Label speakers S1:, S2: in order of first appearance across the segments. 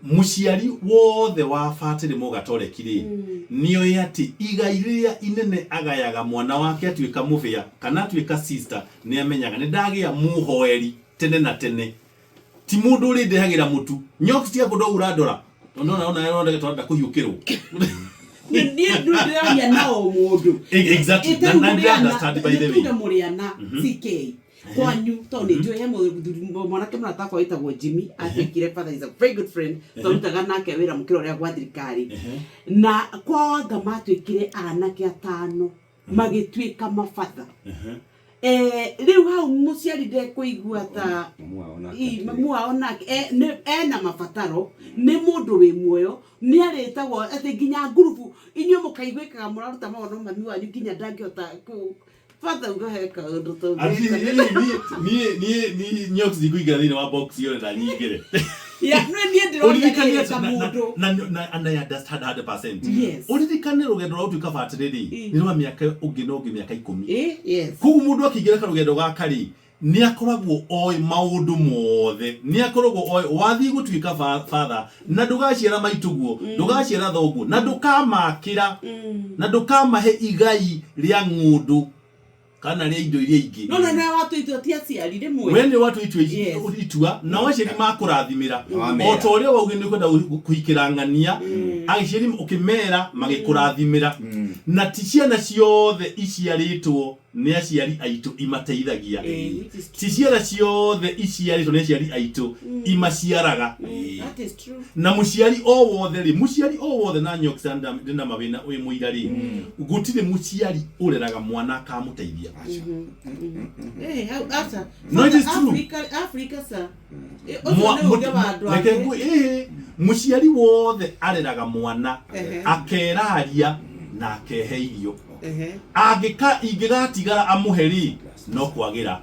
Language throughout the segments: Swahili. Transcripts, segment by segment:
S1: muciari wothe wa fatiri mugatoreki ri niyo yati igairia inene agayaga mwana wake atuika muvia kana atuika sister ni amenyaga ni ndagia muhoeri tene na tene ti mundu ri ndehagira mutu nyoki tia kundo uradora ona ndagitwanda kuhiukirwo
S2: ni nduria nao mundu
S1: exactly understand by the way
S2: ndio muriana CK kwanyu toni njue he mwanake mrata kwa itagwo Jimmy atikire father is a very good friend tondutaga nake wira mukiro ria gwa thirikari na kwa wanga matwikire anake atano magitwika mafatha riu hau muciari de kuigua ta muaona na mafataro ni mundu wi muoyo ni aretagwo ati nginya ngurubu inyu mukaigwikaga muraruta maono mami wanyu nginya ndangihota father ugaheka ndoto
S1: ni nyoks dikuiga thini wa box yone na nyingire
S2: ya no ni ndiro
S1: na and I understand 100%. Uririkane rugendo rwa utuika fatiriri ni rwa miaka ungi no ungi miaka 10
S2: yes
S1: ku mundu akigira karugendo gakari ni akoragwo oi maundu mothe ni akoragwo oi wathi gutuika father na ndugaciara maituguo ndugaciara thoguo na ndukamakira na ndukamahe igai ria ngundu kana ria indo iria ingi
S2: no na watu itotia ciari rimwe
S1: wene watu itua na waceri makurathimira o to ria wauge ni kwenda kuhikira ngania agiceri ukimera magikurathimira na ti ciana ciothe iciaritwo ni aciari aitu imateithagia ti ciana ciothe iciaritwo ni aciari aitu imaciaraga
S2: that is true
S1: na muciari o wothe na Nyoksanda ndina mabina wi muirari gutire muciari ureraga mwana akamuteithia
S2: asa
S1: no it is true
S2: Africa sir
S1: muciari wothe areraga mwana akeraria na akehe irio ingigatigara amuheri no kwagira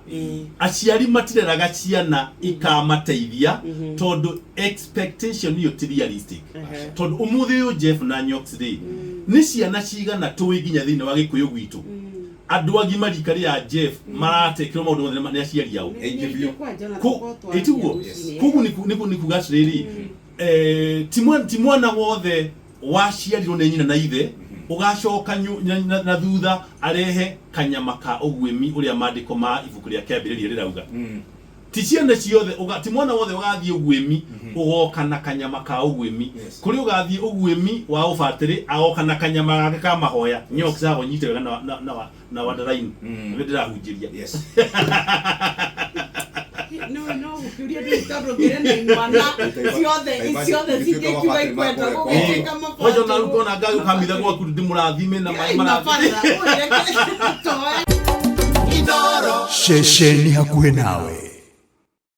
S1: aciari matireraga ciana ikamateithia tondu expectation yo ti realistic tondu umuthi uyu Jeff na Nyoks ri ni ciana cigana tuwi ginya thini wa gikuyu gwitu andu agima rikari ya Jeff maratekirwo maundu mothe ni aciari yao kugu ni kugatiriri timwana wothe waciarirwo ni nyina na ithe ugacoka na thutha arehe kanyama ka ugwimi uria mandiko ma ibuku ria kiambiriria rirauga ti ciana ciothe ti mwana wothe ugathie ugwimi ugoka na kanyama ka ugwimi kuri ugathie ugwimi wa ufatiri agoka na kanyama gake ka mahoya Nyoks ago nyite wega na wadaraini ndirahunjiria no
S2: ukiuria nditaro ngire ni mwana ciothe citekiwa ikwenda gukika mafa
S1: wajo na ruko na gagu kamitha gwa kurudi murathime na marathi
S3: Shesheni hakuhe nawe.